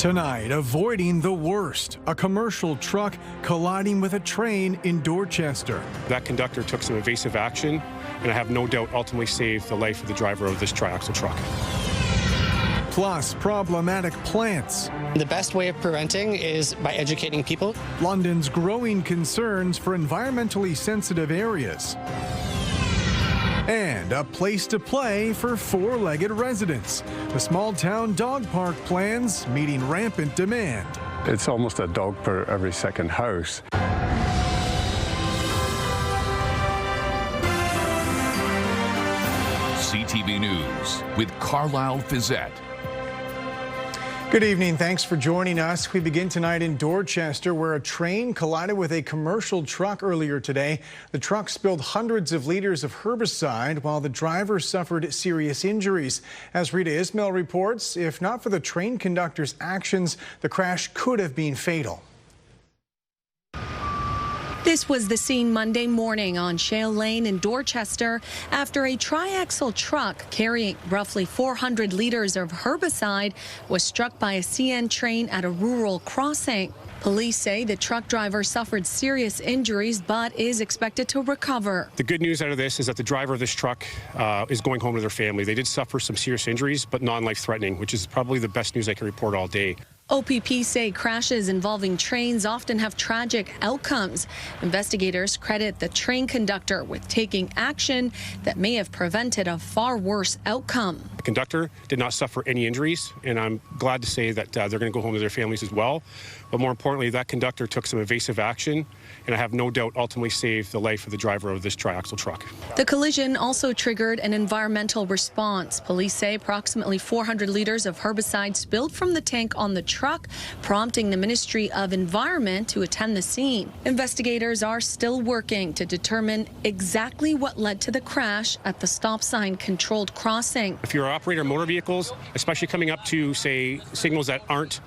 Tonight, avoiding the worst, a commercial truck colliding with a train in Dorchester. That conductor took some evasive action, and I have no doubt ultimately saved the life of the driver of this triaxle truck. Plus, problematic plants. The best way of preventing is by educating people. London's growing concerns for environmentally sensitive areas. And a place to play for four-legged residents. The small-town dog park plans meeting rampant demand. It's almost a dog per every second house. CTV News with Carlyle Fiest. Good evening. Thanks for joining us. We begin tonight in Dorchester, where a train collided with a commercial truck earlier today. The truck spilled hundreds of liters of herbicide while the driver suffered serious injuries. As Rita Ismail reports, if not for the train conductor's actions, the crash could have been fatal. This was the scene Monday morning on Shale Lane in Dorchester after a triaxle truck carrying roughly 400 liters of herbicide was struck by a CN train at a rural crossing. Police say the truck driver suffered serious injuries but is expected to recover. The good news out of this is that the driver of this truck is going home to their family. They did suffer some serious injuries, but non-life-threatening, which is probably the best news I can report all day. OPP say crashes involving trains often have tragic outcomes. Investigators credit the train conductor with taking action that may have prevented a far worse outcome. The conductor did not suffer any injuries, and I'm glad to say that they're going to go home to their families as well. But more importantly, that conductor took some evasive action, and I have no doubt ultimately saved the life of the driver of this triaxle truck. The collision also triggered an environmental response. Police say approximately 400 liters of herbicide spilled from the tank on the truck, prompting the Ministry of Environment to attend the scene. Investigators are still working to determine exactly what led to the crash at the stop sign controlled crossing. If you're an operator of motor vehicles, especially coming up to, say, signals that aren't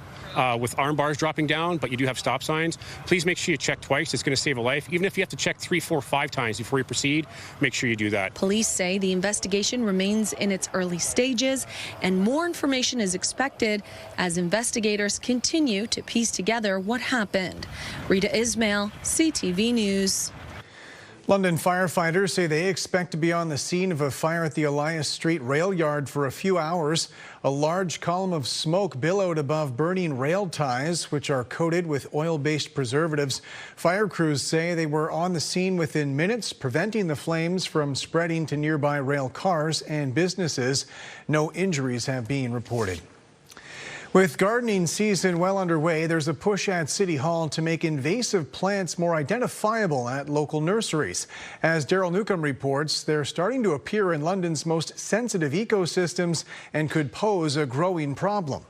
with arm bars dropping down, but you do have stop signs, please make sure you check twice. It's going to save a life. Even if you have to check 3, 4, 5 times before you proceed, make sure you do that. Police say the investigation remains in its early stages, and more information is expected as investigators continue to piece together what happened. Rita Ismail, CTV News. London firefighters say they expect to be on the scene of a fire at the Elias Street rail yard for a few hours. A large column of smoke billowed above burning rail ties, which are coated with oil-based preservatives. Fire crews say they were on the scene within minutes, preventing the flames from spreading to nearby rail cars and businesses. No injuries have been reported. With gardening season well underway, there's a push at City Hall to make invasive plants more identifiable at local nurseries. As Daryl Newcomb reports, they're starting to appear in London's most sensitive ecosystems and could pose a growing problem.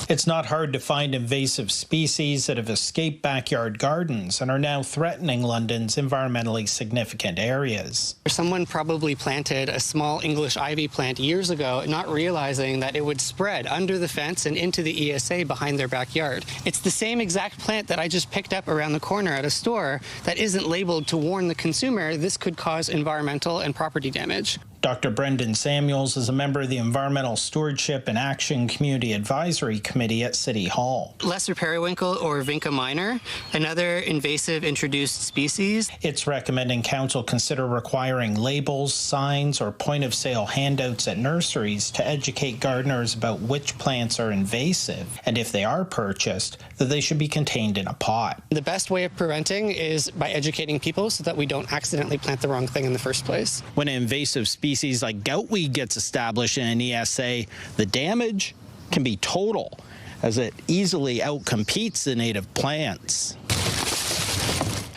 It's not hard to find invasive species that have escaped backyard gardens and are now threatening London's environmentally significant areas. Someone probably planted a small English ivy plant years ago, not realizing that it would spread under the fence and into the ESA behind their backyard. It's the same exact plant that I just picked up around the corner at a store that isn't labeled to warn the consumer this could cause environmental and property damage. Dr. Brendan Samuels is a member of the Environmental Stewardship and Action Community Advisory Committee at City Hall. Lesser periwinkle, or Vinca minor, another invasive introduced species. It's recommending council consider requiring labels, signs, or point-of-sale handouts at nurseries to educate gardeners about which plants are invasive, and if they are purchased, that they should be contained in a pot. The best way of preventing is by educating people so that we don't accidentally plant the wrong thing in the first place. When an invasive species like goutweed gets established in an ESA, the damage can be total, as it easily outcompetes the native plants.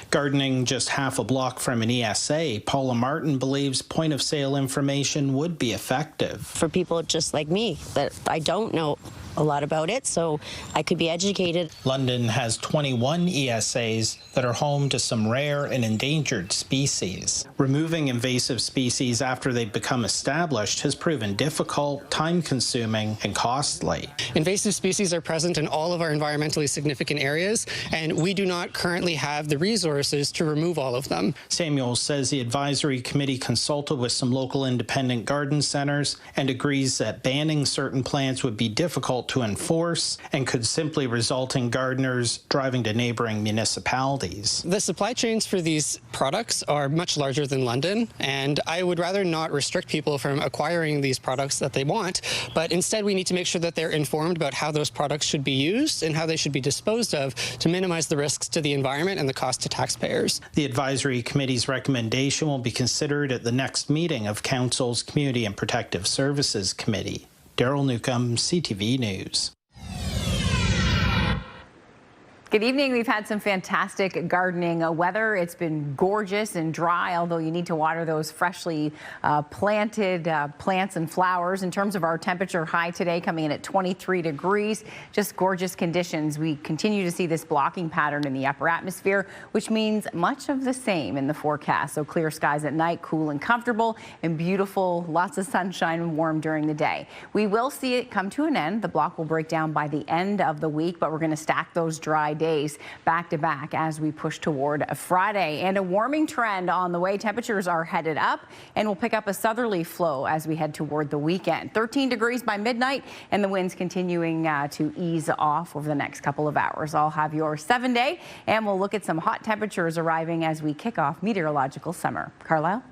Gardening just half a block from an ESA, Paula Martin believes point-of-sale information would be effective. For people just like me, that I don't know a lot about it, so I could be educated. London has 21 ESAs that are home to some rare and endangered species. Removing invasive species after they become established has proven difficult, time-consuming, and costly. Invasive species are present in all of our environmentally significant areas, and we do not currently have the resources resources to remove all of them. Samuel says the advisory committee consulted with some local independent garden centers and agrees that banning certain plants would be difficult to enforce and could simply result in gardeners driving to neighboring municipalities. The supply chains for these products are much larger than London, and I would rather not restrict people from acquiring these products that they want, but instead we need to make sure that they're informed about how those products should be used and how they should be disposed of to minimize the risks to the environment and the cost to taxpayers. The advisory committee's recommendation will be considered at the next meeting of Council's Community and Protective Services Committee. Daryl Newcomb, CTV News. Good evening. We've had some fantastic gardening weather. It's been gorgeous and dry, although you need to water those freshly planted plants and flowers. In terms of our temperature, high today coming in at 23 degrees. Just gorgeous conditions. We continue to see this blocking pattern in the upper atmosphere, which means much of the same in the forecast. So clear skies at night, cool and comfortable, and beautiful, lots of sunshine and warm during the day. We will see it come to an end. The block will break down by the end of the week, but we're going to stack those dry days back to back as we push toward a Friday. And a warming trend on the way. Temperatures are headed up and we'll pick up a southerly flow as we head toward the weekend. 13 degrees by midnight and the winds continuing to ease off over the next couple of hours. I'll have your 7-day and we'll look at some hot temperatures arriving as we kick off meteorological summer. Carlyle?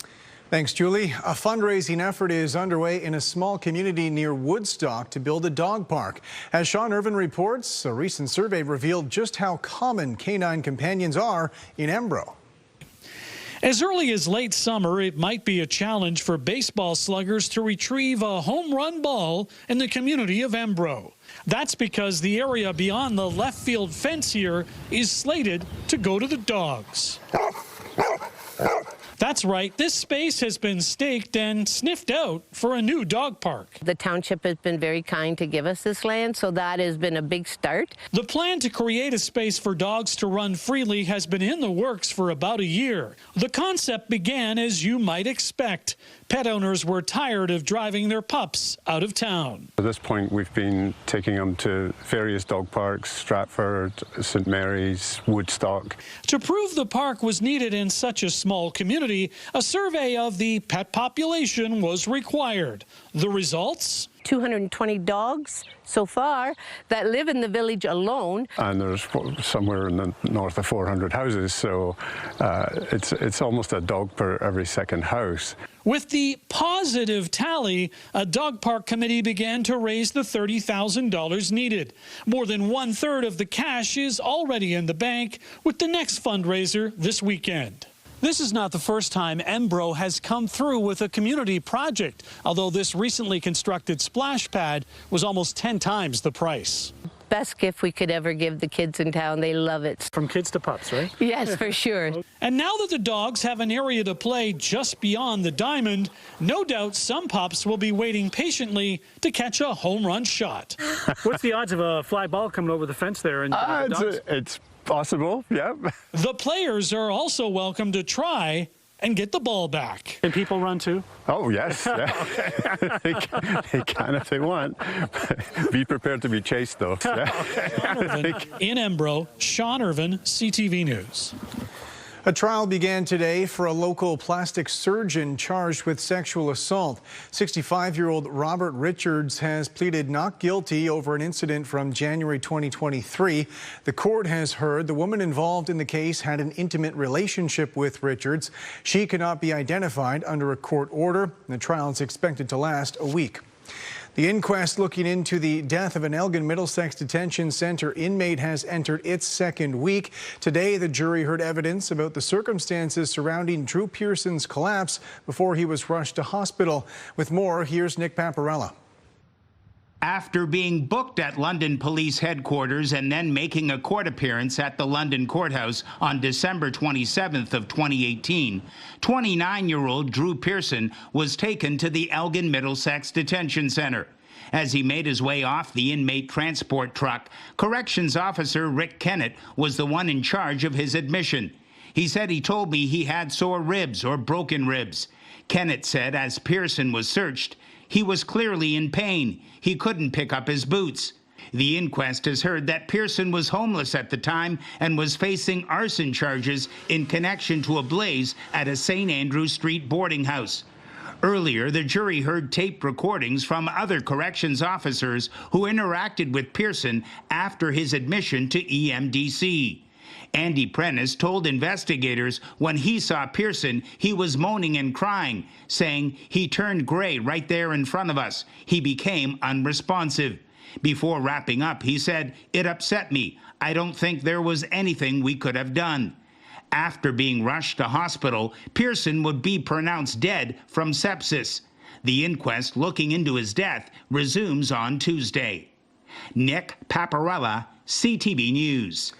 Thanks, Julie. A fundraising effort is underway in a small community near Woodstock to build a dog park. As Sean Irvin reports, a recent survey revealed just how common canine companions are in Embro. As early as late summer, it might be a challenge for baseball sluggers to retrieve a home run ball in the community of Embro. That's because the area beyond the left field fence here is slated to go to the dogs. That's right, this space has been staked and sniffed out for a new dog park. The township has been very kind to give us this land, so that has been a big start. The plan to create a space for dogs to run freely has been in the works for about a year. The concept began as you might expect. Pet owners were tired of driving their pups out of town. At this point, we've been taking them to various dog parks, Stratford, St. Mary's, Woodstock. To prove the park was needed in such a small community, a survey of the pet population was required. The results? 220 dogs so far that live in the village alone. And there's somewhere in the north of 400 houses, so it's almost a dog per every second house. With the positive tally, a dog park committee began to raise the $30,000 needed. More than 1/3 of the cash is already in the bank with the next fundraiser this weekend. This is not the first time Embro has come through with a community project, although this recently constructed splash pad was almost 10 times the price. Best gift we could ever give the kids in town. They love it. From kids to pups, right? Yes, for sure. And now that the dogs have an area to play just beyond the diamond, no doubt some pups will be waiting patiently to catch a home run shot. What's the odds of a fly ball coming over the fence there? And it's possible, yeah. The players are also welcome to try and get the ball back. Can people run too? Oh, yes. Yeah. they can if they want. Be prepared to be chased, though. Yeah. In Embro, Sean Irvin, CTV News. A trial began today for a local plastic surgeon charged with sexual assault. 65-year-old Robert Richards has pleaded not guilty over an incident from January 2023. The court has heard the woman involved in the case had an intimate relationship with Richards. She cannot be identified under a court order. The trial is expected to last a week. The inquest looking into the death of an Elgin Middlesex Detention Center inmate has entered its second week. Today, the jury heard evidence about the circumstances surrounding Drew Pearson's collapse before he was rushed to hospital. With more, here's Nick Paparella. After being booked at London Police Headquarters and then making a court appearance at the London Courthouse on December 27th of 2018, 29-year-old Drew Pearson was taken to the Elgin Middlesex Detention Center. As he made his way off the inmate transport truck, corrections officer Rick Kennett was the one in charge of his admission. He said he told me he had sore ribs or broken ribs. Kennett said as Pearson was searched, he was clearly in pain. He couldn't pick up his boots. The inquest has heard that Pearson was homeless at the time and was facing arson charges in connection to a blaze at a St. Andrew Street boarding house. Earlier, the jury heard taped recordings from other corrections officers who interacted with Pearson after his admission to EMDC. Andy Prentice told investigators when he saw Pearson, he was moaning and crying, saying he turned gray right there in front of us. He became unresponsive. Before wrapping up, he said, "It upset me. I don't think there was anything we could have done." After being rushed to hospital, Pearson would be pronounced dead from sepsis. The inquest looking into his death resumes on Tuesday. Nick Paparella, CTV News.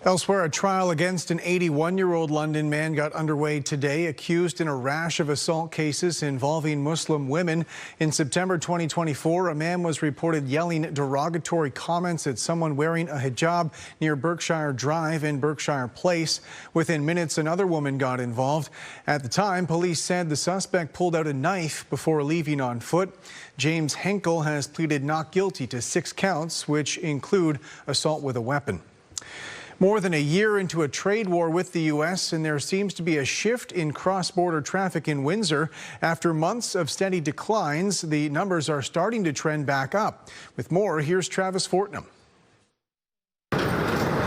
Elsewhere, a trial against an 81-year-old London man got underway today, accused in a rash of assault cases involving Muslim women. In September 2024, a man was reported yelling derogatory comments at someone wearing a hijab near Berkshire Drive and Berkshire Place. Within minutes, another woman got involved. At the time, police said the suspect pulled out a knife before leaving on foot. James Henkel has pleaded not guilty to 6 counts, which include assault with a weapon. More than a year into a trade war with the U.S., and there seems to be a shift in cross-border traffic in Windsor. After months of steady declines, the numbers are starting to trend back up. With more, here's Travis Fortnum.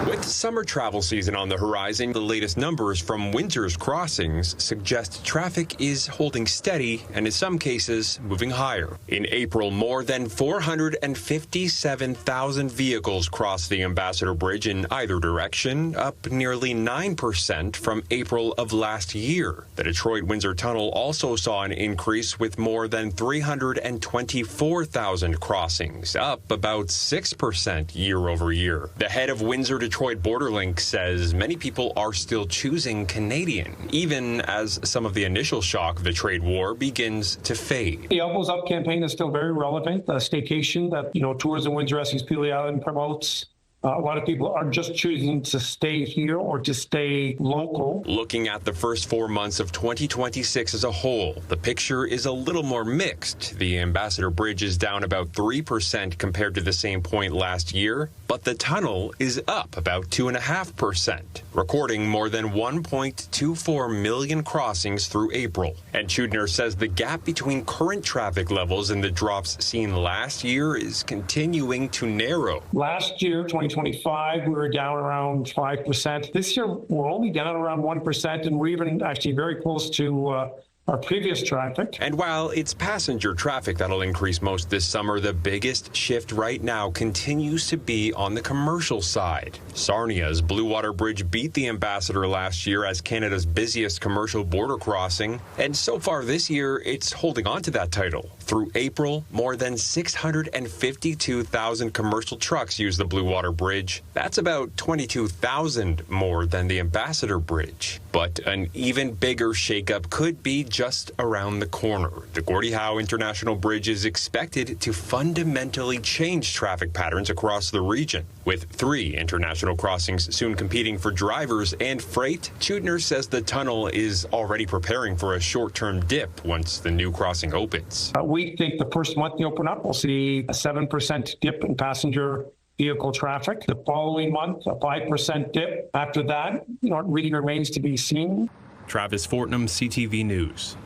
With summer travel season on the horizon, the latest numbers from Windsor's crossings suggest traffic is holding steady and in some cases moving higher. In April, more than 457,000 vehicles crossed the Ambassador Bridge in either direction, up nearly 9% from April of last year. The Detroit-Windsor Tunnel also saw an increase with more than 324,000 crossings, up about 6% year over year. The head of Windsor-Detroit Borderlink says many people are still choosing Canadian, even as some of the initial shock of the trade war begins to fade. The Elbows Up campaign is still very relevant. The staycation that, Tourism Windsor Essex Peely Island promotes. A lot of people are just choosing to stay here or to stay local. Looking at the first 4 months of 2026 as a whole, the picture is a little more mixed. The Ambassador Bridge is down about 3% compared to the same point last year, but the tunnel is up about 2.5%, recording more than 1.24 million crossings through April. And Chudner says the gap between current traffic levels and the drops seen last year is continuing to narrow. Last year, 2025, we were down around 5%. This year, we're only down around 1%, and we're even actually very close to our previous traffic. And while it's passenger traffic that'll increase most this summer, the biggest shift right now continues to be on the commercial side. Sarnia's Blue Water Bridge beat the Ambassador last year as Canada's busiest commercial border crossing, and so far this year, it's holding on to that title. Through April, more than 652,000 commercial trucks use the Blue Water Bridge. That's about 22,000 more than the Ambassador Bridge. But an even bigger shakeup could be just around the corner. The Gordie Howe International Bridge is expected to fundamentally change traffic patterns across the region. With 3 international crossings soon competing for drivers and freight, Chudner says the tunnel is already preparing for a short-term dip once the new crossing opens. We think the first month they open up, we'll see a 7% dip in passenger vehicle traffic. The following month, a 5% dip. After that, it really remains to be seen. Travis Fortnum, CTV News.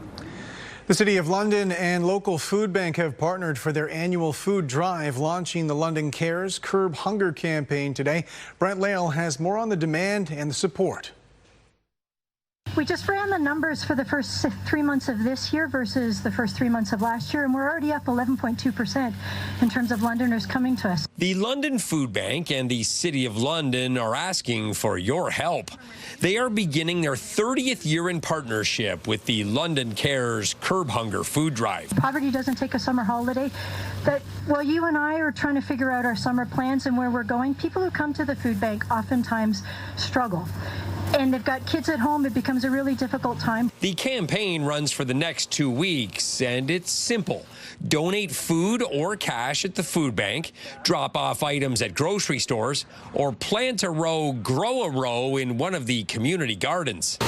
The City of London and local food bank have partnered for their annual food drive, launching the London Cares Curb Hunger campaign today. Brent Lale has more on the demand and the support. We just ran the numbers for the first 3 months of this year versus the first 3 months of last year, and we're already up 11.2% in terms of Londoners coming to us. The London Food Bank and the City of London are asking for your help. They are beginning their 30th year in partnership with the London Cares Curb Hunger Food Drive. Poverty doesn't take a summer holiday, but while you and I are trying to figure out our summer plans and where we're going, people who come to the food bank oftentimes struggle. And they've got kids at home. It becomes a really difficult time. The campaign runs for the next 2 weeks, and it's simple. Donate food or cash at the food bank, drop off items at grocery stores, or plant a row, grow a row in one of the community gardens.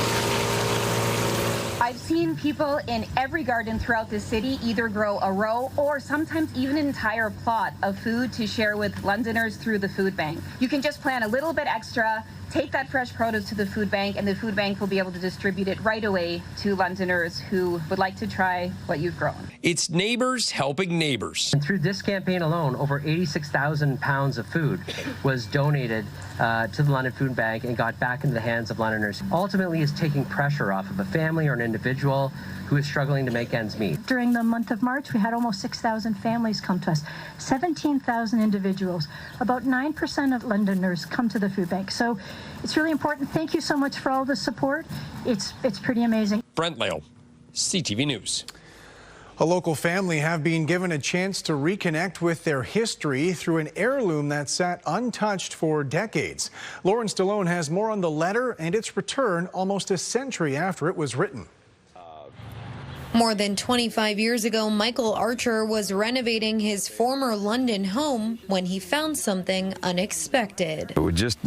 I've seen people in every garden throughout the city either grow a row or sometimes even an entire plot of food to share with Londoners through the food bank. You can just plant a little bit extra, take that fresh produce to the food bank, and the food bank will be able to distribute it right away to Londoners who would like to try what you've grown. It's neighbors helping neighbors. And through this campaign alone, over 86,000 pounds of food was donated to the London Food Bank and got back into the hands of Londoners. Ultimately, it's taking pressure off of a family or an individual who is struggling to make ends meet. During the month of March, we had almost 6,000 families come to us, 17,000 individuals. About 9% of Londoners come to the food bank. So it's really important. Thank you so much for all the support. It's pretty amazing. Brent Lale, CTV News. A local family have been given a chance to reconnect with their history through an heirloom that sat untouched for decades. Lauren Stallone has more on the letter and its return almost a century after it was written. More than 25 years ago, Michael Archer was renovating his former London home when he found something unexpected. We'd just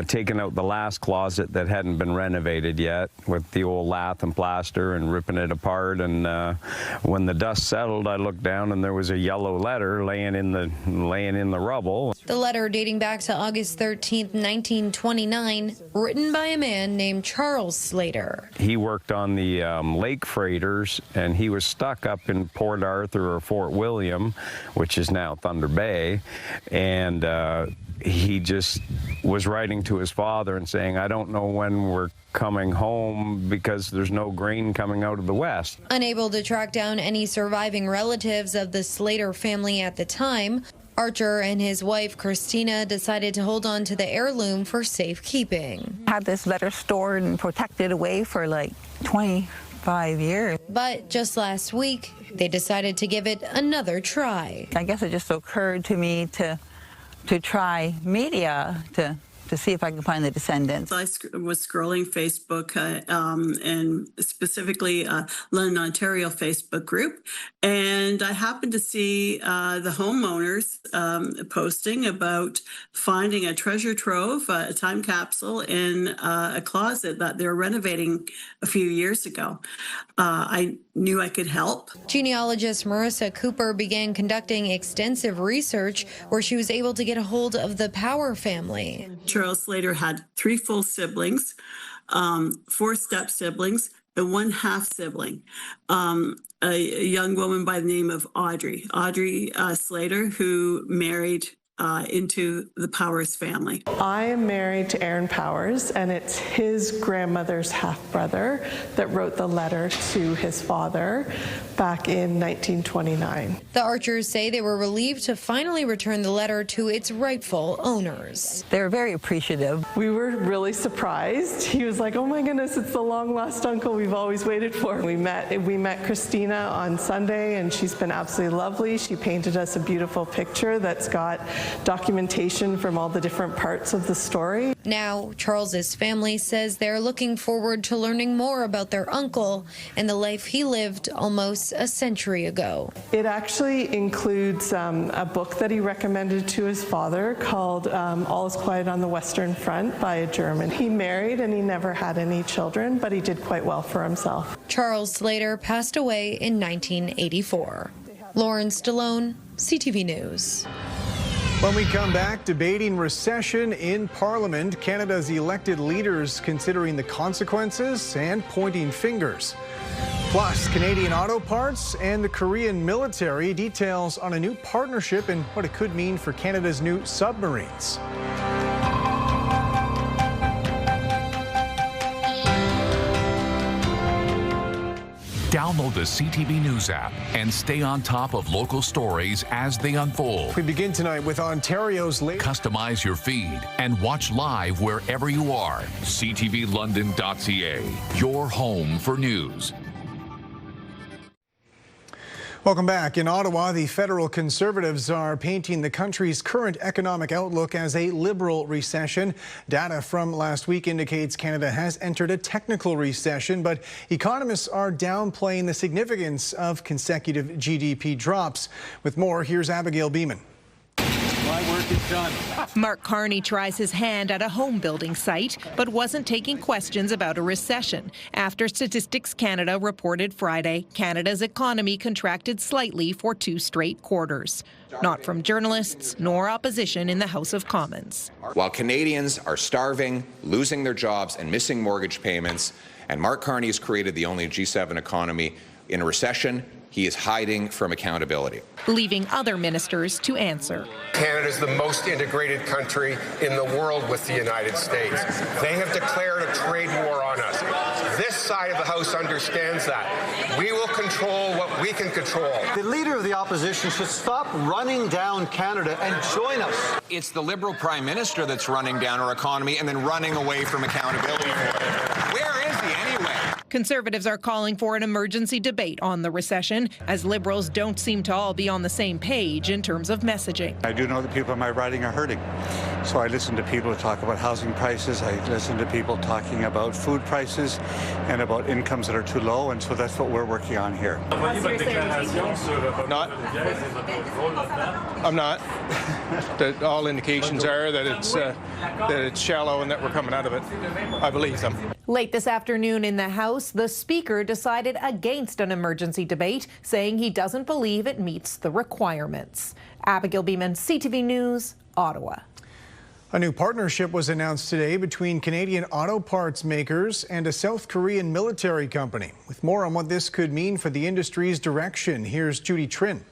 taken out the last closet that hadn't been renovated yet with the old lath and plaster and ripping it apart. And when the dust settled, I looked down and there was a yellow letter laying in the rubble. The letter, dating back to August 13th, 1929, written by a man named Charles Slater. He worked on the lake freighters, and he was stuck up in Port Arthur or Fort William, which is now Thunder Bay, and he just was writing to his father and saying, I don't know when we're coming home because there's no grain coming out of the west. Unable to track down any surviving relatives of the Slater family at the time, Archer and his wife, Christina, decided to hold on to the heirloom for safekeeping. Had this letter stored and protected away for like 25 years. But just last week, they decided to give it another try. I guess it just occurred to me to try media to see if I can find the descendants. I was scrolling Facebook and specifically London, Ontario Facebook group, and I happened to see the homeowners posting about finding a treasure trove, a time capsule in a closet that they're renovating a few years ago. I knew I could help. Genealogist Marissa Cooper began conducting extensive research where she was able to get a hold of the Power family. Charles Slater had 3 full siblings, 4 step siblings, and 1 half sibling, a young woman by the name of Audrey Slater, who married into the Powers family. I am married to Aaron Powers, and it's his grandmother's half-brother that wrote the letter to his father back in 1929. The Archers say they were relieved to finally return the letter to its rightful owners. They were very appreciative. We were really surprised. He was like, oh my goodness, it's the long-lost uncle we've always waited for. We met Christina on Sunday, and she's been absolutely lovely. She painted us a beautiful picture that's got documentation from all the different parts of the story. Now, Charles's family says they're looking forward to learning more about their uncle and the life he lived almost a century ago. It actually includes a book that he recommended to his father called All is Quiet on the Western Front by a German. He married and he never had any children, but he did quite well for himself. Charles Slater passed away in 1984. Lauren Stallone, CTV News. When we come back, debating recession in Parliament, Canada's elected leaders considering the consequences and pointing fingers. Plus, Canadian auto parts and the Korean military, details on a new partnership and what it could mean for Canada's new submarines. Download the CTV News app and stay on top of local stories as they unfold. We begin tonight with Ontario's latest. Customize your feed and watch live wherever you are. ctvlondon.ca, your home for news. Welcome back. In Ottawa, the federal Conservatives are painting the country's current economic outlook as a liberal recession. Data from last week indicates Canada has entered a technical recession, but economists are downplaying the significance of consecutive GDP drops. With more, here's Abigail Beeman. My work is done. Mark Carney tries his hand at a home building site, but wasn't taking questions about a recession after Statistics Canada reported Friday Canada's economy contracted slightly for 2 straight quarters. Not from journalists nor opposition in the House of Commons. While Canadians are starving, losing their jobs and missing mortgage payments, and Mark Carney has created the only G7 economy in a recession, he is hiding from accountability. Leaving other ministers to answer. Canada is the most integrated country in the world with the United States. They have declared a trade war on us. This side of the House understands that. We will control what we can control. The leader of the opposition should stop running down Canada and join us. It's the Liberal Prime Minister that's running down our economy and then running away from accountability for it. Where is he anyway? Conservatives are calling for an emergency debate on the recession, as Liberals don't seem to all be on the same page in terms of messaging. I do know that people in my riding are hurting. So I listen to people talk about housing prices. I listen to people talking about food prices and about incomes that are too low. And so that's what we're working on here. Not. I'm not. That all indications are that it's shallow and that we're coming out of it. I believe them. Late this afternoon in the House, the Speaker decided against an emergency debate, saying he doesn't believe it meets the requirements. Abigail Beeman, CTV News, Ottawa. A new partnership was announced today between Canadian auto parts makers and a South Korean military company. With more on what this could mean for the industry's direction, here's Judy Trin.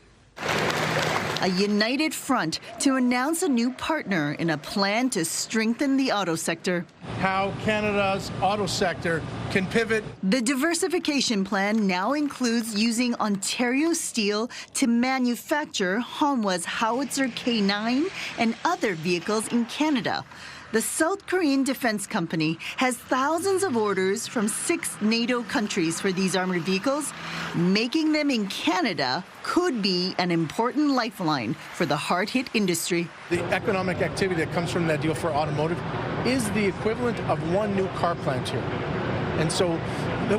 A united front to announce a new partner in a plan to strengthen the auto sector. How Canada's auto sector can pivot. The diversification plan now includes using Ontario steel to manufacture Hanwha's Howitzer K9 and other vehicles in Canada. The South Korean defense company has thousands of orders from 6 NATO countries for these armored vehicles. Making them in Canada could be an important lifeline for the hard-hit industry. The economic activity that comes from that deal for automotive is the equivalent of 1 new car plant here. And so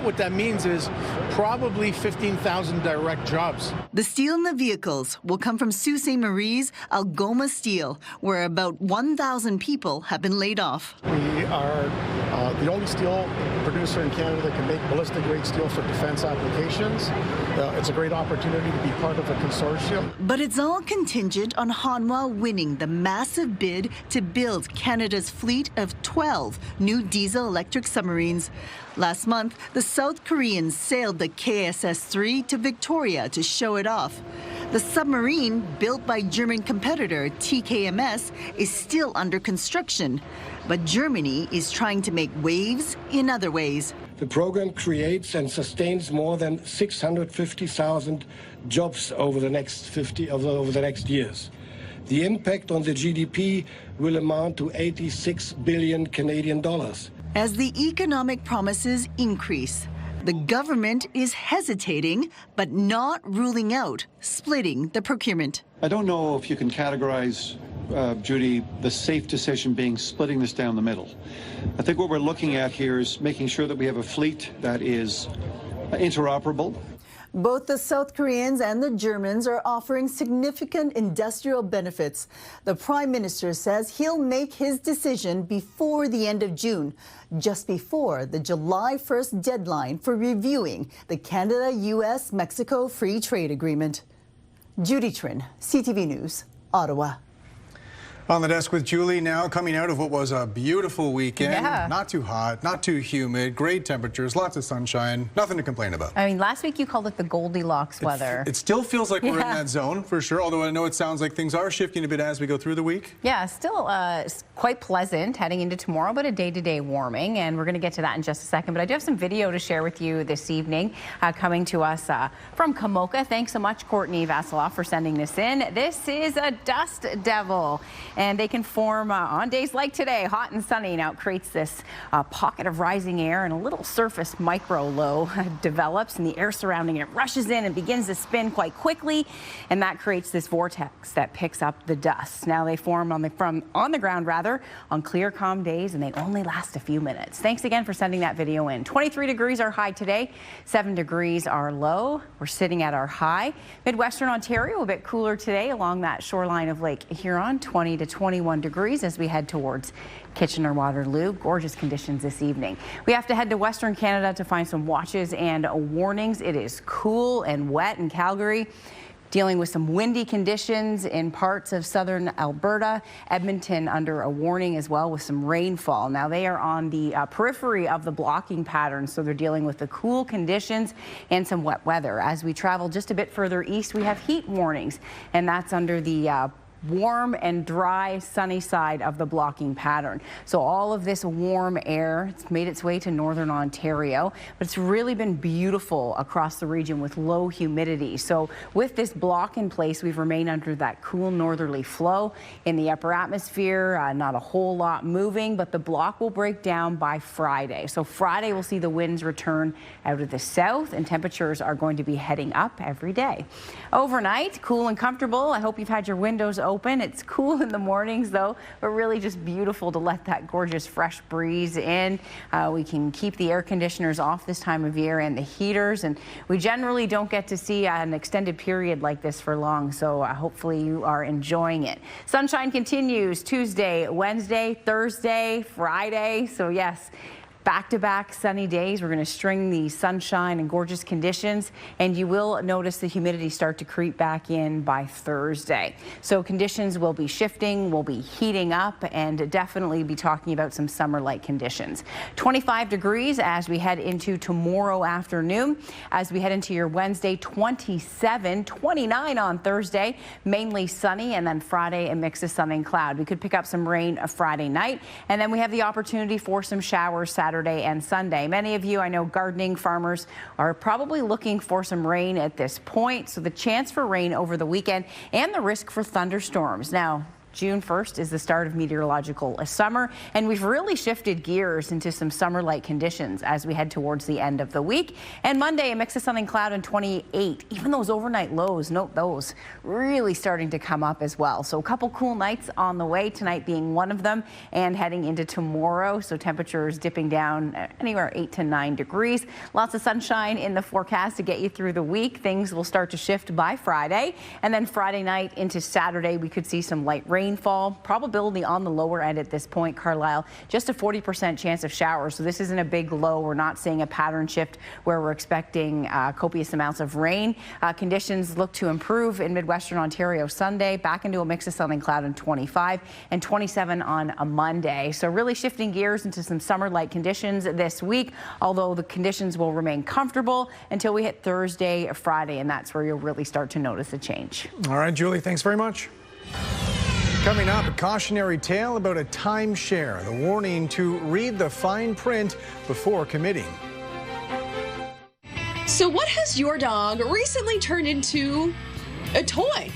what that means is probably 15,000 direct jobs. The steel in the vehicles will come from Sault Ste. Marie's Algoma Steel, where about 1,000 people have been laid off. We are the only steel producer in Canada that can make ballistic-grade steel for defense applications. It's a great opportunity to be part of a consortium. But it's all contingent on Hanwha winning the massive bid to build Canada's fleet of 12 new diesel-electric submarines. Last month, the South Koreans sailed the KSS-3 to Victoria to show it off. The submarine, built by German competitor TKMS, is still under construction. But Germany is trying to make waves in other ways. The program creates and sustains more than 650,000 jobs over the next years. The impact on the GDP will amount to 86 billion Canadian dollars. As the economic promises increase, the government is hesitating but not ruling out splitting the procurement. I don't know if you can categorize, Judy, the safe decision being splitting this down the middle. I think what we're looking at here is making sure that we have a fleet that is interoperable. Both the South Koreans and the Germans are offering significant industrial benefits. The Prime Minister says he'll make his decision before the end of June, just before the July 1st deadline for reviewing the Canada-US-Mexico Free Trade Agreement. Judy Trin, CTV News, Ottawa. On the desk with Julie now, coming out of what was a beautiful weekend. Yeah. Not too hot, not too humid, great temperatures, lots of sunshine, nothing to complain about. I mean, last week you called it the Goldilocks weather. It still feels like we're in that zone, for sure, although I know it sounds like things are shifting a bit as we go through the week. Yeah, still quite pleasant heading into tomorrow, but a day-to-day warming, and we're going to get to that in just a second. But I do have some video to share with you this evening coming to us from Kamoka. Thanks so much, Courtney Vasiloff, for sending this in. This is a dust devil. and they can form on days like today, hot and sunny. Now it creates this pocket of rising air, and a little surface micro low develops, and the air surrounding it rushes in and begins to spin quite quickly, and that creates this vortex that picks up the dust. Now they form on the ground on clear, calm days, and they only last a few minutes. Thanks again for sending that video in. 23 degrees our high today, 7 degrees our low. We're sitting at our high. Midwestern Ontario a bit cooler today along that shoreline of Lake Huron, 20 to 21 degrees as we head towards Kitchener-Waterloo. Gorgeous conditions this evening. We have to head to Western Canada to find some watches and warnings. It is cool and wet in Calgary. Dealing with some windy conditions in parts of southern Alberta. Edmonton under a warning as well with some rainfall. Now they are on the periphery of the blocking pattern, so they're dealing with the cool conditions and some wet weather. As we travel just a bit further east, we have heat warnings, and that's under the warm and dry sunny side of the blocking pattern. So all of this warm air, it's made its way to northern Ontario, but it's really been beautiful across the region with low humidity. So with this block in place, we've remained under that cool northerly flow in the upper atmosphere. Not a whole lot moving, but the block will break down by Friday. So Friday we'll see the winds return out of the south, and temperatures are going to be heading up every day. Overnight, cool and comfortable. I hope you've had your windows open. It's cool in the mornings though, but really just beautiful to let that gorgeous fresh breeze in. We can keep the air conditioners off this time of year and the heaters, and we generally don't get to see an extended period like this for long, so hopefully you are enjoying it. Sunshine continues Tuesday, Wednesday, Thursday, Friday, so yes, back-to-back sunny days. We're going to string the sunshine and gorgeous conditions, and you will notice the humidity start to creep back in by Thursday. So conditions will be shifting, will be heating up, and definitely be talking about some summer-like conditions. 25 degrees as we head into tomorrow afternoon. As we head into your Wednesday, 27, 29 on Thursday, mainly sunny, and then Friday a mix of sun and cloud. We could pick up some rain Friday night, and then we have the opportunity for some showers Saturday and Sunday. Many of you, I know, gardening farmers are probably looking for some rain at this point, so the chance for rain over the weekend and the risk for thunderstorms. Now, June 1st is the start of meteorological summer, and we've really shifted gears into some summer-like conditions as we head towards the end of the week. And Monday, a mix of sun and cloud and 28. Even those overnight lows, note those, really starting to come up as well. So a couple cool nights on the way, tonight being one of them, and heading into tomorrow. So temperatures dipping down anywhere 8 to 9 degrees. Lots of sunshine in the forecast to get you through the week. Things will start to shift by Friday, and then Friday night into Saturday, we could see some light rainfall. Probability on the lower end at this point, Carlyle, just a 40% chance of showers. So this isn't a big low. We're not seeing a pattern shift where we're expecting copious amounts of rain. Conditions look to improve in Midwestern Ontario Sunday, back into a mix of sun and cloud and 25 and 27 on a Monday. So really shifting gears into some summer-like conditions this week, although the conditions will remain comfortable until we hit Thursday, Friday, and that's where you'll really start to notice a change. All right, Julie, thanks very much. Coming up, a cautionary tale about a timeshare, the warning to read the fine print before committing. So what has your dog recently turned into a toy?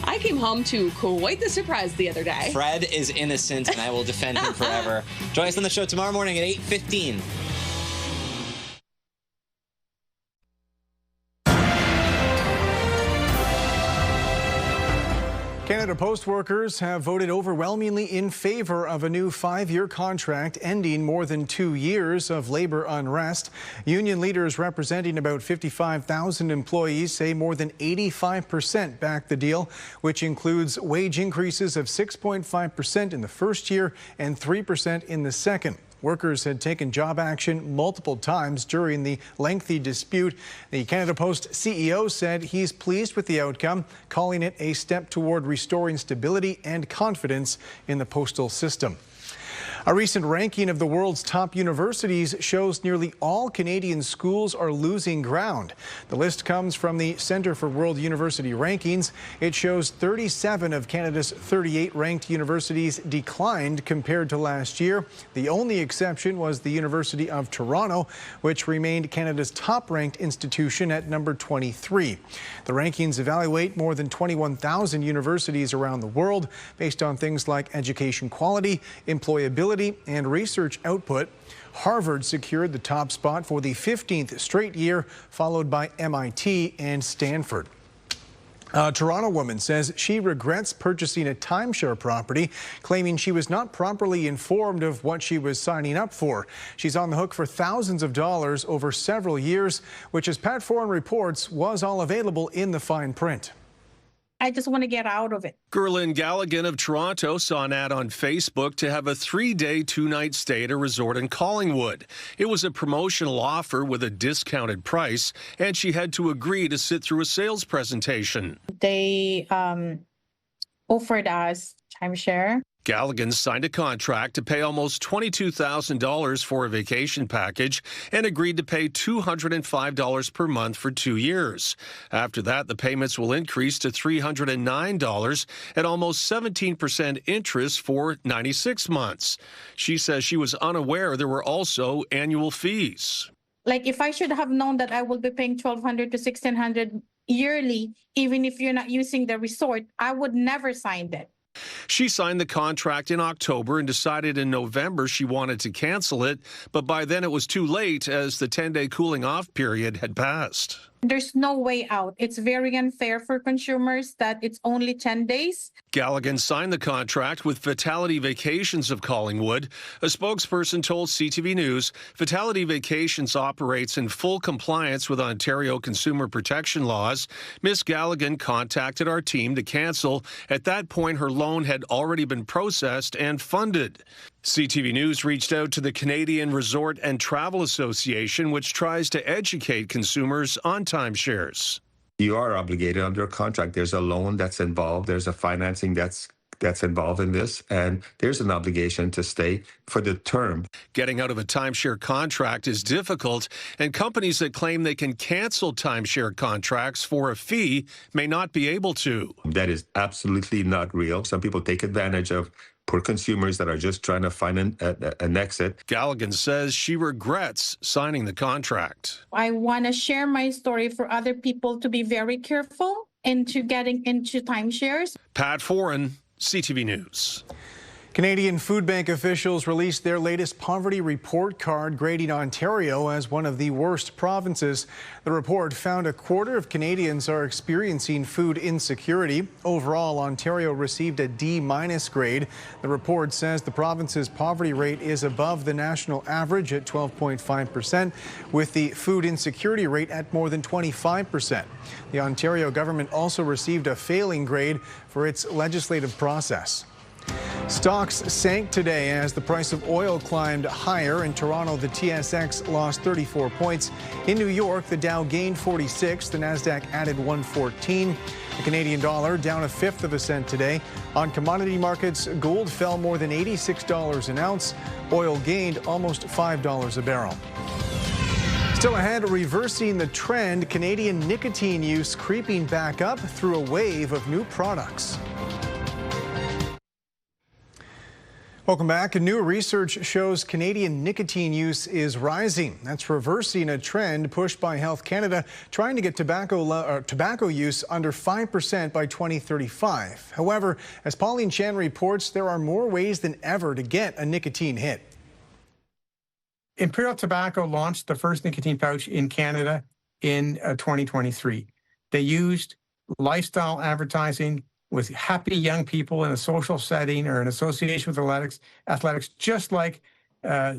I came home to quite the surprise the other day. Fred is innocent, and I will defend him forever. Join us on the show tomorrow morning at 8:15. Canada Post workers have voted overwhelmingly in favor of a new 5-year contract ending more than 2 years of labor unrest. Union leaders representing about 55,000 employees say more than 85% back the deal, which includes wage increases of 6.5% in the first year and 3% in the second. Workers had taken job action multiple times during the lengthy dispute. The Canada Post CEO said he's pleased with the outcome, calling it a step toward restoring stability and confidence in the postal system. A recent ranking of the world's top universities shows nearly all Canadian schools are losing ground. The list comes from the Centre for World University Rankings. It shows 37 of Canada's 38 ranked universities declined compared to last year. The only exception was the University of Toronto, which remained Canada's top-ranked institution at number 23. The rankings evaluate more than 21,000 universities around the world based on things like education quality, employability, and research output. Harvard secured the top spot for the 15th straight year, followed by MIT and Stanford. A Toronto woman says she regrets purchasing a timeshare property, claiming she was not properly informed of what she was signing up for. She's on the hook for thousands of dollars over several years, which, as Pat Foran reports, was all available in the fine print. I just want to get out of it. Gerlin Galligan of Toronto saw an ad on Facebook to have a 3-day, 2-night stay at a resort in Collingwood. It was a promotional offer with a discounted price, and she had to agree to sit through a sales presentation. They offered us timeshare. Galligan signed a contract to pay almost $22,000 for a vacation package and agreed to pay $205 per month for 2 years. After that, the payments will increase to $309 at almost 17% interest for 96 months. She says she was unaware there were also annual fees. Like, if I should have known that I will be paying $1,200 to $1,600 yearly, even if you're not using the resort, I would never sign it. She signed the contract in October and decided in November she wanted to cancel it, but by then it was too late as the 10-day cooling-off period had passed. There's no way out. It's very unfair for consumers that it's only 10 days. Galligan signed the contract with Vitality Vacations of Collingwood. A spokesperson told CTV News Vitality Vacations operates in full compliance with Ontario consumer protection laws. Ms. Galligan contacted our team to cancel. At that point, her loan had already been processed and funded. CTV News reached out to the Canadian Resort and Travel Association, which tries to educate consumers on timeshares. You are obligated under a contract. There's a loan that's involved. There's a financing that's involved in this, and there's an obligation to stay for the term. Getting out of a timeshare contract is difficult, and companies that claim they can cancel timeshare contracts for a fee may not be able to. That is absolutely not real. Some people take advantage of poor consumers that are just trying to find an exit. Galligan says she regrets signing the contract. I want to share my story for other people to be very careful into getting into timeshares. Pat Foran, CTV News. Canadian food bank officials released their latest poverty report card, grading Ontario as one of the worst provinces. The report found a quarter of Canadians are experiencing food insecurity. Overall, Ontario received a D- grade. The report says the province's poverty rate is above the national average at 12.5%, with the food insecurity rate at more than 25%. The Ontario government also received a failing grade for its legislative process. Stocks sank today as the price of oil climbed higher. In Toronto, the TSX lost 34 points. In New York, the Dow gained 46. The Nasdaq added 114. The Canadian dollar down 1/5 of a cent today. On commodity markets, gold fell more than $86 an ounce. Oil gained almost $5 a barrel. Still ahead, reversing the trend, Canadian nicotine use creeping back up through a wave of new products. Welcome back. New research shows Canadian nicotine use is rising. That's reversing a trend pushed by Health Canada, trying to get tobacco use under 5% by 2035. However, as Pauline Chan reports, there are more ways than ever to get a nicotine hit. Imperial Tobacco launched the first nicotine pouch in Canada in 2023. They used lifestyle advertising with happy young people in a social setting or in association with athletics, just like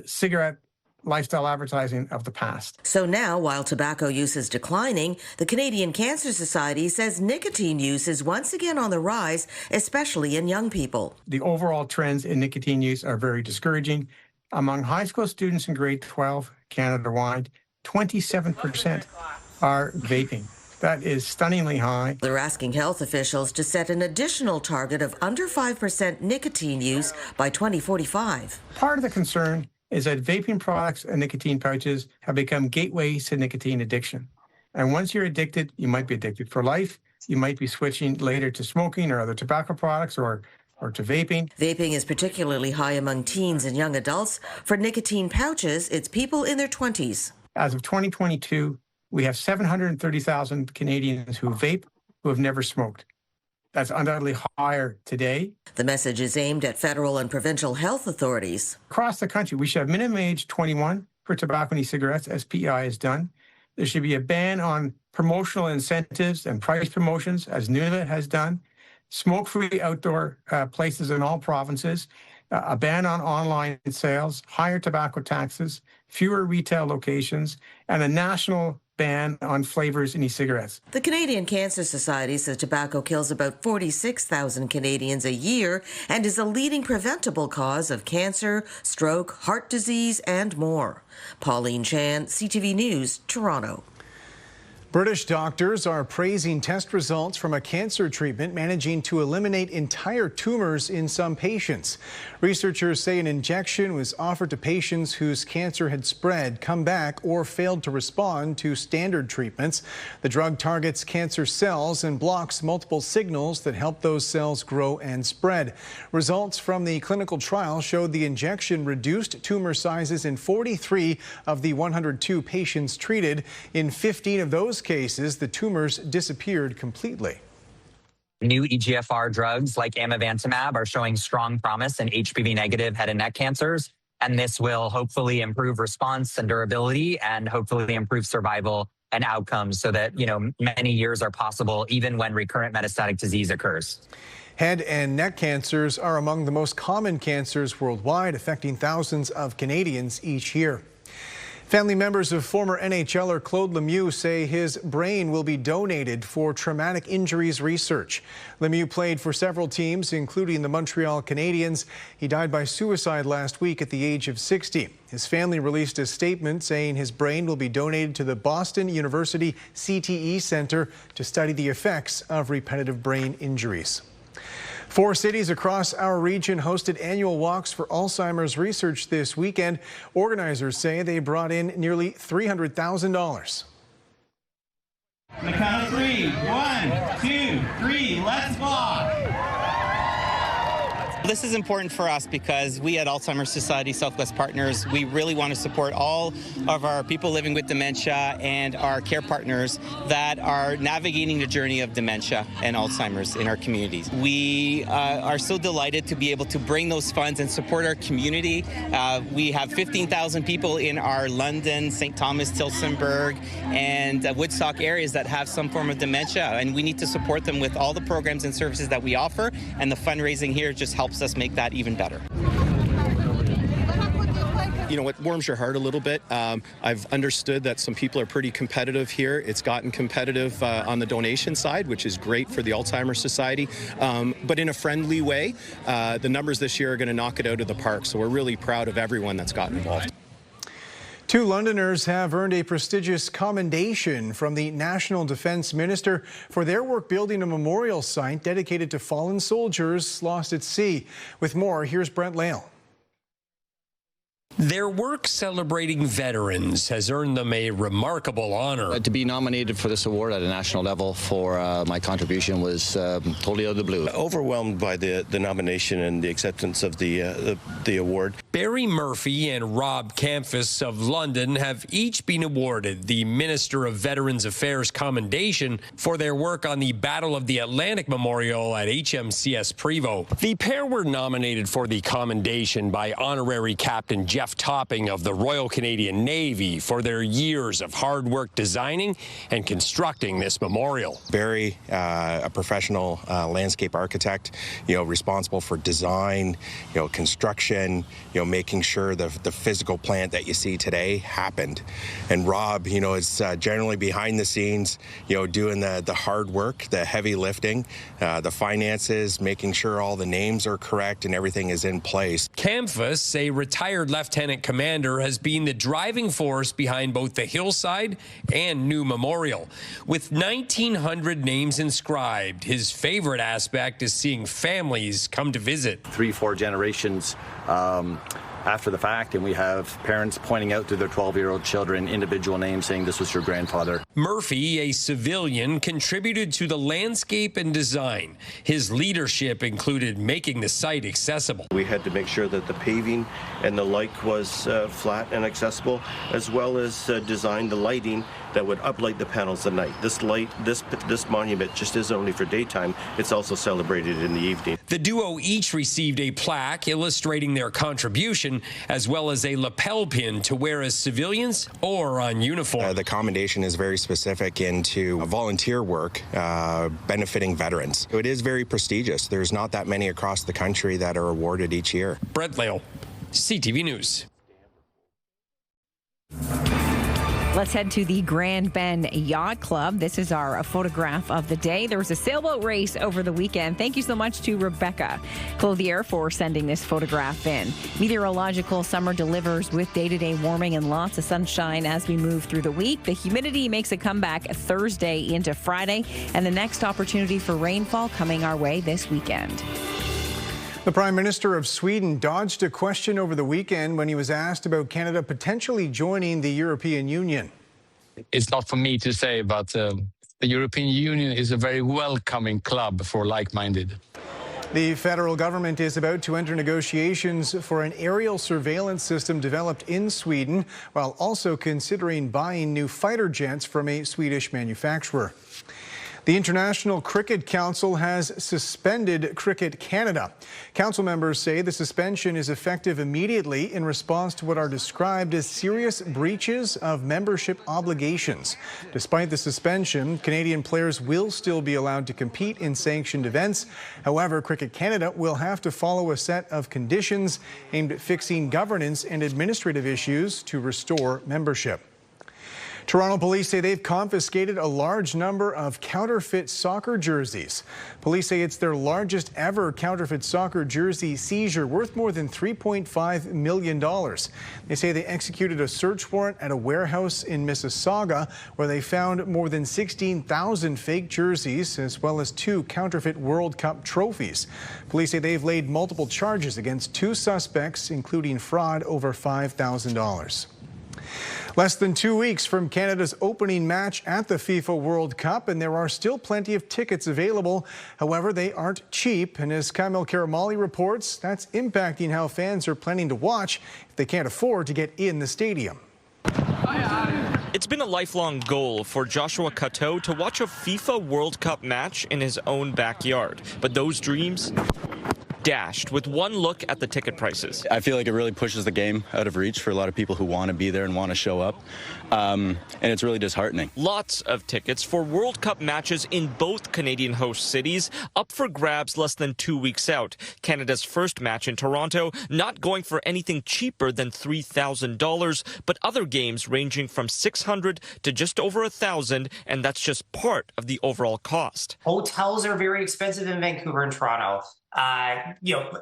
cigarette lifestyle advertising of the past. So now, while tobacco use is declining, the Canadian Cancer Society says nicotine use is once again on the rise, especially in young people. The overall trends in nicotine use are very discouraging. Among high school students in grade 12, Canada-wide, 27% are vaping. That is stunningly high. They're asking health officials to set an additional target of under 5% nicotine use by 2045. Part of the concern is that vaping products and nicotine pouches have become gateways to nicotine addiction. And once you're addicted, you might be addicted for life. You might be switching later to smoking or other tobacco products or to vaping. Vaping is particularly high among teens and young adults. For nicotine pouches, it's people in their 20s. As of 2022, we have 730,000 Canadians who vape who have never smoked. That's undoubtedly higher today. The message is aimed at federal and provincial health authorities. Across the country, we should have minimum age 21 for tobacco and e-cigarettes, as PEI has done. There should be a ban on promotional incentives and price promotions, as Nunavut has done. Smoke-free outdoor places in all provinces. A ban on online sales, higher tobacco taxes, fewer retail locations, and a national ban on flavors in e-cigarettes. The Canadian Cancer Society says tobacco kills about 46,000 Canadians a year and is a leading preventable cause of cancer, stroke, heart disease, and more. Pauline Chan, CTV News, Toronto. British doctors are praising test results from a cancer treatment managing to eliminate entire tumors in some patients. Researchers say an injection was offered to patients whose cancer had spread, come back, or failed to respond to standard treatments. The drug targets cancer cells and blocks multiple signals that help those cells grow and spread. Results from the clinical trial showed the injection reduced tumor sizes in 43 of the 102 patients treated. In 15 of those cases, the tumors disappeared completely. New EGFR drugs like amivantamab are showing strong promise in HPV-negative head and neck cancers, and this will hopefully improve response and durability and hopefully improve survival and outcomes so that, many years are possible even when recurrent metastatic disease occurs. Head and neck cancers are among the most common cancers worldwide, affecting thousands of Canadians each year. Family members of former NHLer Claude Lemieux say his brain will be donated for traumatic injuries research. Lemieux played for several teams, including the Montreal Canadiens. He died by suicide last week at the age of 60. His family released a statement saying his brain will be donated to the Boston University CTE Center to study the effects of repetitive brain injuries. 4 cities across our region hosted annual walks for Alzheimer's research this weekend. Organizers say they brought in nearly $300,000. On the count of 3, 1, 2, 3, let's walk. This is important for us because we at Alzheimer's Society Southwest Partners, we really want to support all of our people living with dementia and our care partners that are navigating the journey of dementia and Alzheimer's in our communities. We are so delighted to be able to bring those funds and support our community. We have 15,000 people in our London, St. Thomas, Tillsonburg, and Woodstock areas that have some form of dementia, and we need to support them with all the programs and services that we offer, and the fundraising here just helps us make that even better. It warms your heart a little bit. I've understood that some people are pretty competitive here. It's gotten competitive on the donation side, which is great for the Alzheimer's Society, but in a friendly way. The numbers this year are going to knock it out of the park, so we're really proud of everyone that's gotten involved. 2 Londoners have earned a prestigious commendation from the National Defence Minister for their work building a memorial site dedicated to fallen soldiers lost at sea. With more, here's Brent Lale. Their work celebrating veterans has earned them a remarkable honor. To be nominated for this award at a national level for my contribution was totally out of the blue. Overwhelmed by the nomination and the acceptance of the award. Barry Murphy and Rob Campus of London have each been awarded the Minister of Veterans Affairs Commendation for their work on the Battle of the Atlantic Memorial at HMCS Prevost. The pair were nominated for the commendation by Honorary Captain Jeff Topping of the Royal Canadian Navy for their years of hard work designing and constructing this memorial. Barry, a professional landscape architect, responsible for design, construction, making sure the physical plant that you see today happened. And Rob, is generally behind the scenes, doing the hard work, the heavy lifting, the finances, making sure all the names are correct and everything is in place. Camphus, a retired lieutenant commander, has been the driving force behind both the hillside and new memorial. With 1,900 names inscribed, his favorite aspect is seeing families come to visit. 3-4 generations after the fact, and we have parents pointing out to their 12-year-old children individual names saying this was your grandfather. Murphy, a civilian, contributed to the landscape and design. His leadership included making the site accessible. We had to make sure that the paving and the like was flat and accessible, as well as design the lighting that would uplight the panels at night. This monument just isn't only for daytime, it's also celebrated in the evening. The duo each received a plaque illustrating their contribution, as well as a lapel pin to wear as civilians or on uniform. The commendation is very specific into volunteer work benefiting veterans. It is very prestigious. There's not that many across the country that are awarded each year. Brett Lale, CTV News. Let's head to the Grand Bend Yacht Club. This is our photograph of the day. There was a sailboat race over the weekend. Thank you so much to Rebecca Clothier for sending this photograph in. Meteorological summer delivers with day-to-day warming and lots of sunshine as we move through the week. The humidity makes a comeback Thursday into Friday, and the next opportunity for rainfall coming our way this weekend. The Prime Minister of Sweden dodged a question over the weekend when he was asked about Canada potentially joining the European Union. It's not for me to say, but the European Union is a very welcoming club for like-minded. The federal government is about to enter negotiations for an aerial surveillance system developed in Sweden, while also considering buying new fighter jets from a Swedish manufacturer. The International Cricket Council has suspended Cricket Canada. Council members say the suspension is effective immediately in response to what are described as serious breaches of membership obligations. Despite the suspension, Canadian players will still be allowed to compete in sanctioned events. However, Cricket Canada will have to follow a set of conditions aimed at fixing governance and administrative issues to restore membership. Toronto police say they've confiscated a large number of counterfeit soccer jerseys. Police say it's their largest ever counterfeit soccer jersey seizure, worth more than $3.5 million. They say they executed a search warrant at a warehouse in Mississauga, where they found more than 16,000 fake jerseys, as well as 2 counterfeit World Cup trophies. Police say they've laid multiple charges against 2 suspects, including fraud over $5,000. Less than 2 weeks from Canada's opening match at the FIFA World Cup, and there are still plenty of tickets available. However, they aren't cheap, and as Kamil Karamali reports, that's impacting how fans are planning to watch if they can't afford to get in the stadium. It's been a lifelong goal for Joshua Cateau to watch a FIFA World Cup match in his own backyard, but those dreams dashed with one look at the ticket prices. I feel like it really pushes the game out of reach for a lot of people who want to be there and want to show up. And it's really disheartening. Lots of tickets for World Cup matches in both Canadian host cities up for grabs less than 2 weeks out. Canada's first match in Toronto not going for anything cheaper than $3,000, but other games ranging from $600 to just over $1,000, and that's just part of the overall cost. Hotels are very expensive in Vancouver and Toronto.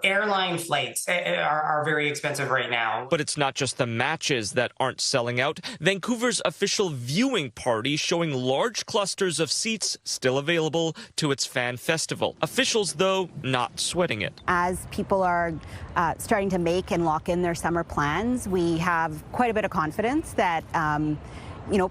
Airline flights are very expensive right now. But it's not just the matches that aren't selling out. Vancouver's official viewing party showing large clusters of seats still available to its fan festival. Officials, though, not sweating it. As people are starting to make and lock in their summer plans, we have quite a bit of confidence that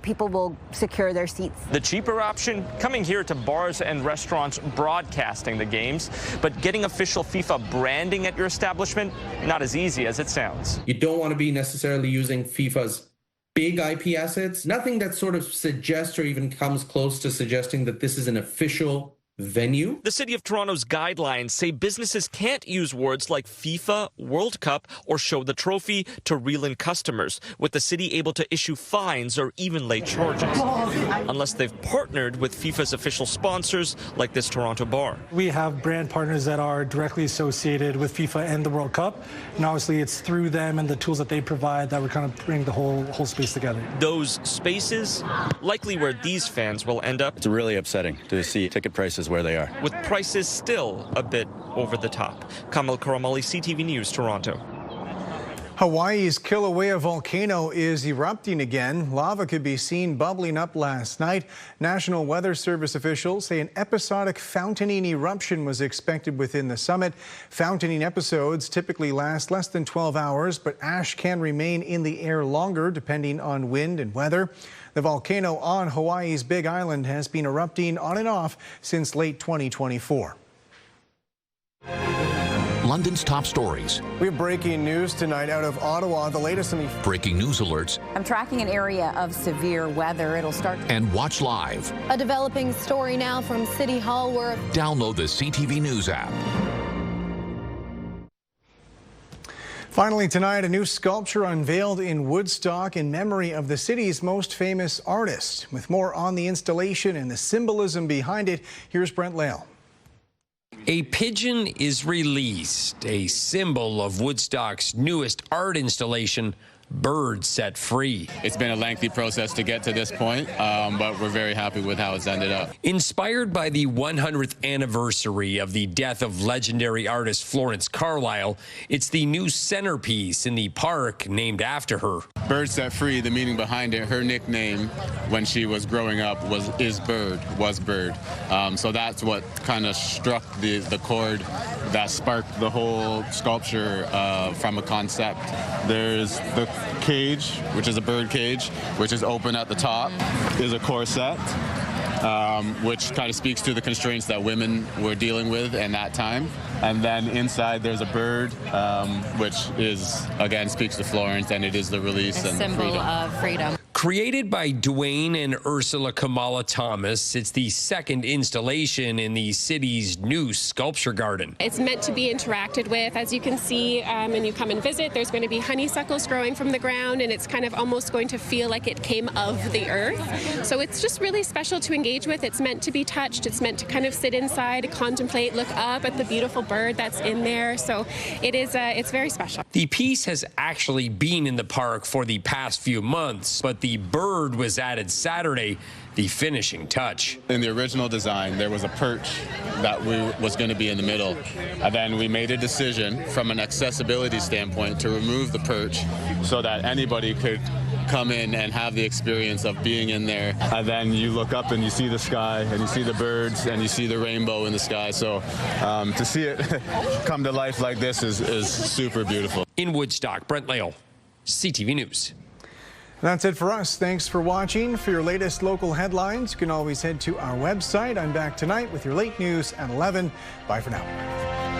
people will secure their seats. The cheaper option, coming here to bars and restaurants broadcasting the games, but getting official FIFA branding at your establishment, not as easy as it sounds. You don't want to be necessarily using FIFA's big IP assets, nothing that sort of suggests or even comes close to suggesting that this is an official venue. The City of Toronto's guidelines say businesses can't use words like FIFA, World Cup, or show the trophy to reel in customers, with the city able to issue fines or even lay charges, unless they've partnered with FIFA's official sponsors like this Toronto bar. We have brand partners that are directly associated with FIFA and the World Cup, and obviously it's through them and the tools that they provide that we're kind of bring the whole space together. Those spaces, likely where these fans will end up. It's really upsetting to see ticket prices where they are, with prices still a bit over the top. Kamal Karamali, CTV News, Toronto. Hawaii's Kilauea volcano is erupting again. Lava could be seen bubbling up last night. National Weather Service officials say an episodic fountaining eruption was expected within the summit. Fountaining episodes typically last less than 12 hours, but ash can remain in the air longer depending on wind and weather. The volcano on Hawaii's Big Island has been erupting on and off since late 2024. London's top stories. We have breaking news tonight out of Ottawa. The latest in the breaking news alerts. I'm tracking an area of severe weather. It'll start. And watch live. A developing story now from City Hall where. Download the CTV News app. Finally tonight, a new sculpture unveiled in Woodstock in memory of the city's most famous artist. With more on the installation and the symbolism behind it, here's Brent Lale. A pigeon is released, a symbol of Woodstock's newest art installation, Bird Set Free. It's been a lengthy process to get to this point, but we're very happy with how it's ended up. Inspired by the 100th anniversary of the death of legendary artist Florence Carlyle, it's the new centerpiece in the park named after her. Bird Set Free, the meaning behind it, her nickname when she was growing up was Bird. So that's what kind of struck the chord that sparked the whole sculpture from a concept. There's the cage, which is a bird cage, which is open at the top, is a corset, which kind of speaks to the constraints that women were dealing with in that time. And then inside there's a bird, which is, again, speaks to Florence, and it is the release and symbol freedom. of freedom. Created by Dwayne and Ursula Kamala Thomas, it's the second installation in the city's new sculpture garden. It's meant to be interacted with. As you can see when you come and visit, there's going to be honeysuckles growing from the ground, and it's kind of almost going to feel like it came of the earth. So it's just really special to engage with. It's meant to be touched. It's meant to kind of sit inside, contemplate, look up at the beautiful bird that's in there. So it is, it's very special. The piece has actually been in the park for the past few months, but the bird was added Saturday, the finishing touch. In the original design, there was a perch that was going to be in the middle. And then we made a decision from an accessibility standpoint to remove the perch so that anybody could come in and have the experience of being in there. And then you look up and you see the sky and you see the birds and you see the rainbow in the sky. So to see it come to life like this is super beautiful. In Woodstock, Brent Lale, CTV News. That's it for us. Thanks for watching. For your latest local headlines, you can always head to our website. I'm back tonight with your late news at 11. Bye for now.